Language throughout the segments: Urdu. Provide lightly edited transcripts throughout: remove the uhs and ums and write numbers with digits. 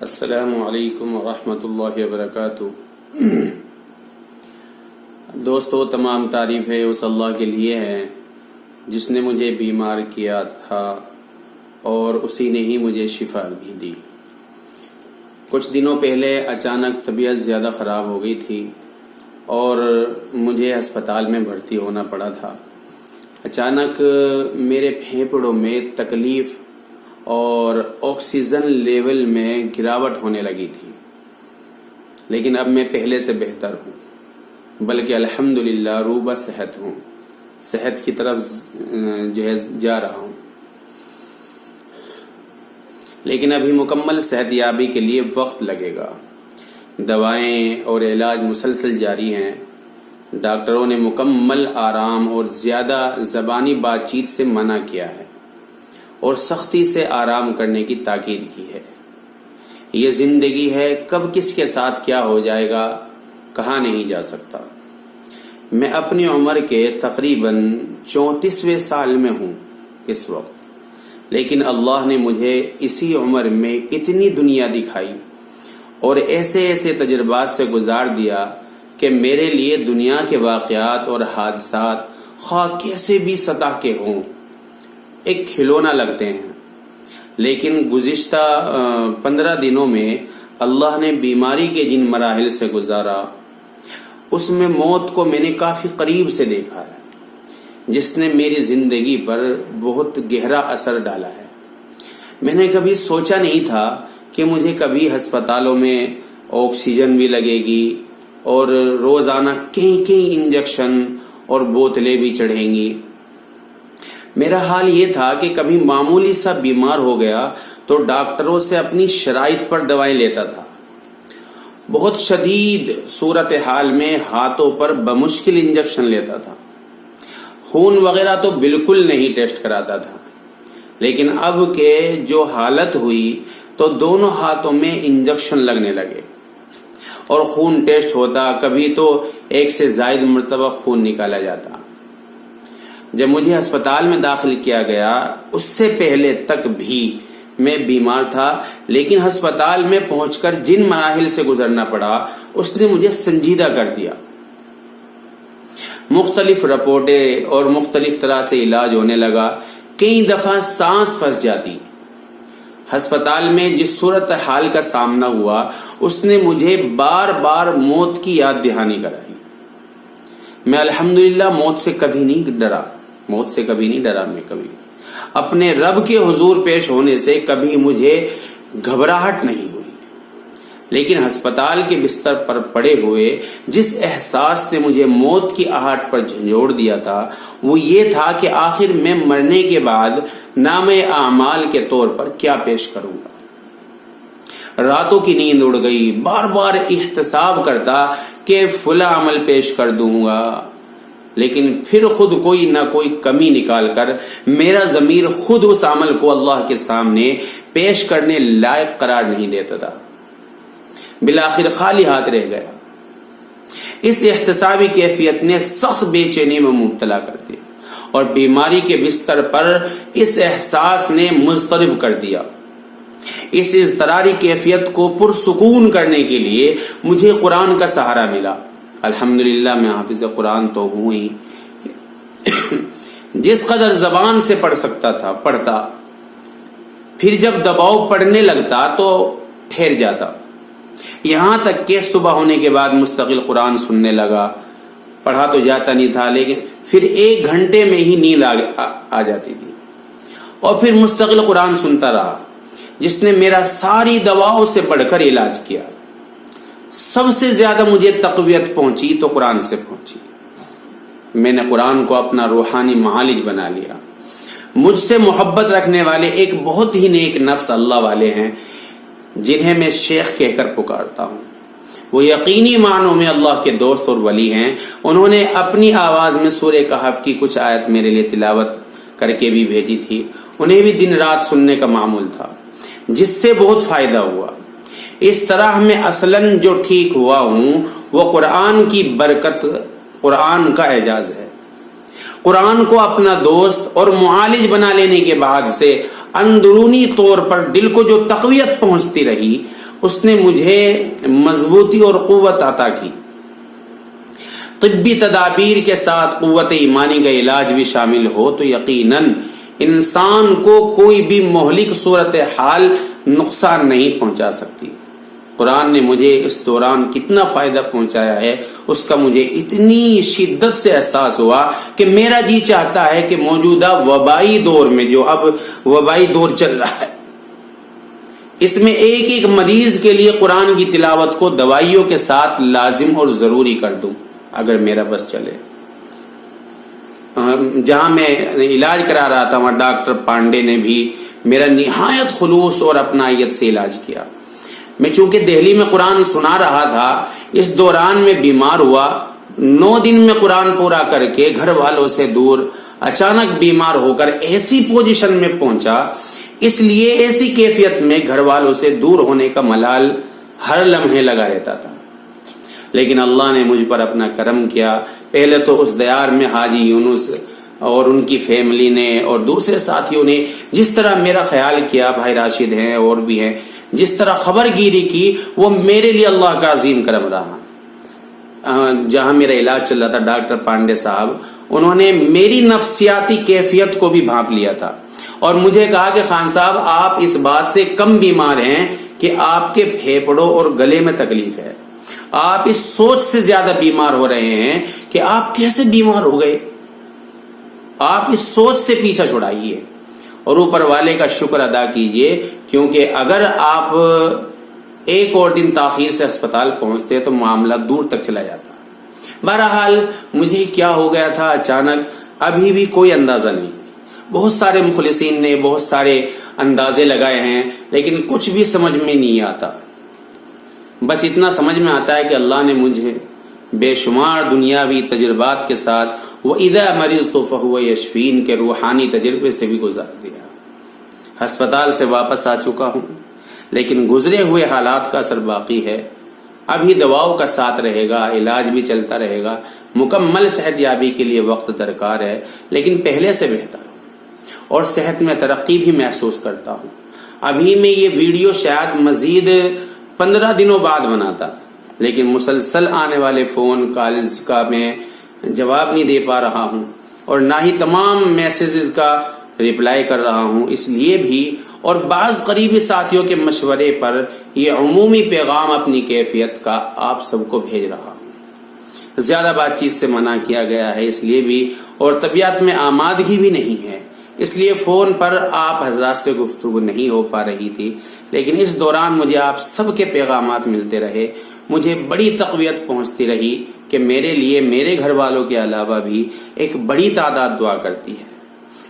السلام علیکم ورحمۃ اللہ وبرکاتہ۔ دوستو، تمام تعریفیں اس اللہ کے لیے ہیں جس نے مجھے بیمار کیا تھا اور اسی نے ہی مجھے شفا بھی دی۔ کچھ دنوں پہلے اچانک طبیعت زیادہ خراب ہو گئی تھی اور مجھے ہسپتال میں بھرتی ہونا پڑا تھا۔ اچانک میرے پھیپھڑوں میں تکلیف اور آکسیجن لیول میں گراوٹ ہونے لگی تھی، لیکن اب میں پہلے سے بہتر ہوں، بلکہ الحمدللہ روبہ صحت ہوں، صحت کی طرف جا رہا ہوں، لیکن ابھی مکمل صحت یابی کے لیے وقت لگے گا۔ دوائیں اور علاج مسلسل جاری ہیں۔ ڈاکٹروں نے مکمل آرام اور زیادہ زبانی بات چیت سے منع کیا ہے اور سختی سے آرام کرنے کی تاکید کی ہے۔ یہ زندگی ہے، کب کس کے ساتھ کیا ہو جائے گا کہا نہیں جا سکتا۔ میں اپنی عمر کے تقریباً 34ویں سال میں ہوں اس وقت، لیکن اللہ نے مجھے اسی عمر میں اتنی دنیا دکھائی اور ایسے ایسے تجربات سے گزار دیا کہ میرے لیے دنیا کے واقعات اور حادثات خواہ کیسے بھی سطح کے ہوں ایک کھلونا لگتے ہیں۔ لیکن گزشتہ 15 دنوں میں اللہ نے بیماری کے جن مراحل سے گزارا، اس میں موت کو میں نے کافی قریب سے دیکھا ہے، جس نے میری زندگی پر بہت گہرا اثر ڈالا ہے۔ میں نے کبھی سوچا نہیں تھا کہ مجھے کبھی ہسپتالوں میں آکسیجن بھی لگے گی اور روزانہ کئی انجیکشن اور بوتلیں بھی چڑھیں گی۔ میرا حال یہ تھا کہ کبھی معمولی سا بیمار ہو گیا تو ڈاکٹروں سے اپنی شرائط پر دوائیں لیتا تھا۔ بہت شدید صورتحال میں ہاتھوں پر بمشکل انجیکشن لیتا تھا۔ خون وغیرہ تو بالکل نہیں ٹیسٹ کراتا تھا، لیکن اب کہ جو حالت ہوئی تو دونوں ہاتھوں میں انجیکشن لگنے لگے اور خون ٹیسٹ ہوتا، کبھی تو 1 سے زائد مرتبہ خون نکالا جاتا۔ جب مجھے ہسپتال میں داخل کیا گیا اس سے پہلے تک بھی میں بیمار تھا، لیکن ہسپتال میں پہنچ کر جن مراحل سے گزرنا پڑا اس نے مجھے سنجیدہ کر دیا۔ مختلف رپورٹیں اور مختلف طرح سے علاج ہونے لگا، کئی دفعہ سانس پھنس جاتی۔ ہسپتال میں جس صورتحال کا سامنا ہوا اس نے مجھے بار بار موت کی یاد دہانی کرائی۔ میں الحمدللہ موت سے کبھی نہیں ڈرا، میں کبھی اپنے رب کے حضور پیش ہونے سے کبھی مجھے گھبراہٹ نہیں ہوئی، لیکن ہسپتال کے بستر پر پڑے ہوئے جس احساس نے مجھے موت کی آہٹ پر جھنجھوڑ دیا تھا وہ یہ تھا کہ آخر میں مرنے کے بعد نام اعمال کے طور پر کیا پیش کروں گا۔ راتوں کی نیند اڑ گئی، بار بار احتساب کرتا کہ فلاں عمل پیش کر دوں گا، لیکن پھر خود کوئی نہ کوئی کمی نکال کر میرا ضمیر خود اس عمل کو اللہ کے سامنے پیش کرنے لائق قرار نہیں دیتا تھا۔ بالآخر خالی ہاتھ رہ گیا۔ اس احتسابی کیفیت نے سخت بے چینی میں مبتلا کر دیا اور بیماری کے بستر پر اس احساس نے مضطرب کر دیا۔ اس اضطراری کیفیت کو پرسکون کرنے کے لیے مجھے قرآن کا سہارا ملا۔ الحمدللہ میں حافظ قرآن تو ہوں ہی، جس قدر زبان سے پڑھ سکتا تھا پڑھتا، پھر جب دباؤ پڑھنے لگتا تو ٹھہر جاتا، یہاں تک کہ صبح ہونے کے بعد مستقل قرآن سننے لگا۔ پڑھا تو جاتا نہیں تھا، لیکن پھر 1 گھنٹے میں ہی نیند آ جاتی تھی اور پھر مستقل قرآن سنتا رہا، جس نے میرا ساری دواؤں سے بڑھ کر علاج کیا۔ سب سے زیادہ مجھے تقویت پہنچی تو قرآن سے پہنچی۔ میں نے قرآن کو اپنا روحانی معالج بنا لیا۔ مجھ سے محبت رکھنے والے ایک بہت ہی نیک نفس اللہ والے ہیں جنہیں میں شیخ کہہ کر پکارتا ہوں۔ وہ یقینی معنوں میں اللہ کے دوست اور ولی ہیں۔ انہوں نے اپنی آواز میں سورہ کہف کی کچھ آیت میرے لیے تلاوت کر کے بھی بھیجی تھی۔ انہیں بھی دن رات سننے کا معمول تھا، جس سے بہت فائدہ ہوا۔ اس طرح میں اصلاً جو ٹھیک ہوا ہوں وہ قرآن کی برکت، قرآن کا اعجاز ہے۔ قرآن کو اپنا دوست اور معالج بنا لینے کے بعد سے اندرونی طور پر دل کو جو تقویت پہنچتی رہی اس نے مجھے مضبوطی اور قوت عطا کی۔ طبی تدابیر کے ساتھ قوت ایمانی کا علاج بھی شامل ہو تو یقیناً انسان کو کوئی بھی مہلک صورتحال نقصان نہیں پہنچا سکتی۔ قرآن نے مجھے اس دوران کتنا فائدہ پہنچایا ہے اس کا مجھے اتنی شدت سے احساس ہوا کہ میرا جی چاہتا ہے کہ موجودہ وبائی دور میں، جو اب وبائی دور چل رہا ہے، اس میں ایک ایک مریض کے لیے قرآن کی تلاوت کو دوائیوں کے ساتھ لازم اور ضروری کر دوں اگر میرا بس چلے۔ جہاں میں علاج کرا رہا تھا وہاں ڈاکٹر پانڈے نے بھی میرا نہایت خلوص اور اپنائیت سے علاج کیا۔ میں چونکہ دہلی میں قرآن سنا رہا تھا، اس دوران میں بیمار ہوا، 9 دن میں قرآن پورا کر کے گھر والوں سے دور اچانک بیمار ہو کر ایسی پوزیشن میں پہنچا، اس لیے ایسی کیفیت میں گھر والوں سے دور ہونے کا ملال ہر لمحے لگا رہتا تھا۔ لیکن اللہ نے مجھ پر اپنا کرم کیا۔ پہلے تو اس دیار میں حاجی یونس اور ان کی فیملی نے اور دوسرے ساتھیوں نے جس طرح میرا خیال کیا، بھائی راشد ہیں اور بھی ہیں، جس طرح خبر گیری کی، وہ میرے لیے اللہ کا عظیم کرم رہا۔ جہاں میرا علاج چل رہا تھا ڈاکٹر پانڈے صاحب، انہوں نے میری نفسیاتی کیفیت کو بھی بھانپ لیا تھا اور مجھے کہا کہ خان صاحب آپ اس بات سے کم بیمار ہیں کہ آپ کے پھیپڑوں اور گلے میں تکلیف ہے، آپ اس سوچ سے زیادہ بیمار ہو رہے ہیں کہ آپ کیسے بیمار ہو گئے، آپ اس سوچ سے پیچھا چھڑائیے اور اوپر والے کا شکر ادا کیجئے، کیونکہ اگر آپ ایک اور دن تاخیر سے اسپتال پہنچتے تو معاملہ دور تک چلا جاتا۔ بہرحال مجھے کیا ہو گیا تھا اچانک ابھی بھی کوئی اندازہ نہیں۔ بہت سارے مخلصین نے بہت سارے اندازے لگائے ہیں لیکن کچھ بھی سمجھ میں نہیں آتا۔ بس اتنا سمجھ میں آتا ہے کہ اللہ نے مجھے بے شمار دنیاوی تجربات کے ساتھ وَإِذَا مَرِضْتُ فَهُوَ يَشْفِينِ کے روحانی تجربے سے بھی گزار دیا۔ ہسپتال سے واپس آ چکا ہوں لیکن گزرے ہوئے حالات کا اثر باقی ہے۔ ابھی دواؤں کا ساتھ رہے گا، علاج بھی چلتا رہے گا، مکمل صحت یابی کے لیے وقت درکار ہے، لیکن پہلے سے بہتر ہوں اور صحت میں ترقی بھی محسوس کرتا ہوں۔ ابھی میں یہ ویڈیو شاید مزید 15 دنوں بعد بناتا، لیکن مسلسل آنے والے فون کالز کا میں جواب نہیں دے پا رہا ہوں اور نہ ہی تمام میسیجز کا ریپلائی کر رہا ہوں، اس لیے بھی اور بعض قریبی ساتھیوں کے مشورے پر یہ عمومی پیغام اپنی کیفیت کا آپ سب کو بھیج رہا ہوں۔ زیادہ بات چیت سے منع کیا گیا ہے اس لیے بھی، اور طبیعت میں آمادگی بھی نہیں ہے، اس لیے فون پر آپ حضرات سے گفتگو نہیں ہو پا رہی تھی، لیکن اس دوران مجھے آپ سب کے پیغامات ملتے رہے، مجھے بڑی تقویت پہنچتی رہی کہ میرے لیے میرے گھر والوں کے علاوہ بھی ایک بڑی تعداد دعا کرتی ہے،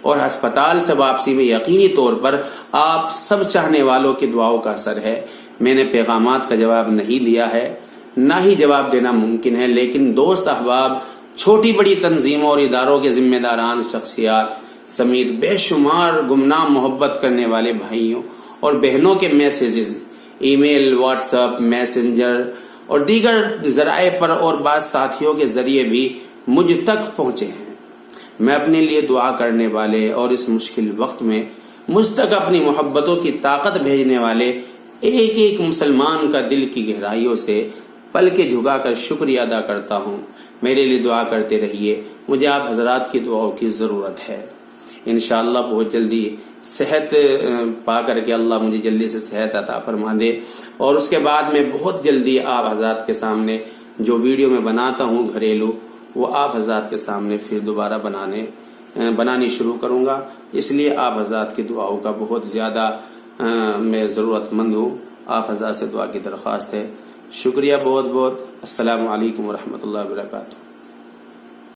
اور ہسپتال سے واپسی میں یقینی طور پر آپ سب چاہنے والوں کی دعاؤں کا اثر ہے۔ میں نے پیغامات کا جواب نہیں دیا ہے، نہ ہی جواب دینا ممکن ہے، لیکن دوست احباب، چھوٹی بڑی تنظیموں اور اداروں کے ذمہ داران شخصیات سمیت بے شمار گمنام محبت کرنے والے بھائیوں اور بہنوں کے میسیجز، ای میل، واٹس ایپ، میسنجر اور دیگر ذرائع پر اور بعض ساتھیوں کے ذریعے بھی مجھ تک پہنچے ہیں۔ میں اپنے لیے دعا کرنے والے اور اس مشکل وقت میں مجھ تک اپنی محبتوں کی طاقت بھیجنے والے ایک ایک مسلمان کا دل کی گہرائیوں سے پل کے جھکا کر شکریہ ادا کرتا ہوں۔ میرے لیے دعا کرتے رہیے، مجھے آپ حضرات کی دعاؤں کی ضرورت ہے۔ انشاءاللہ بہت جلدی صحت پا کر کے اللہ مجھے جلدی سے صحت عطا فرما دے، اور اس کے بعد میں بہت جلدی آپ حضرات کے سامنے جو ویڈیو میں بناتا ہوں گھریلو، وہ آپ حضرات کے سامنے پھر دوبارہ بنانی شروع کروں گا۔ اس لیے آپ حضرات کی دعاؤں کا بہت زیادہ میں ضرورت مند ہوں۔ آپ حضرات سے دعا کی درخواست ہے۔ شکریہ بہت بہت۔ السلام علیکم ورحمۃ اللہ وبرکاتہ۔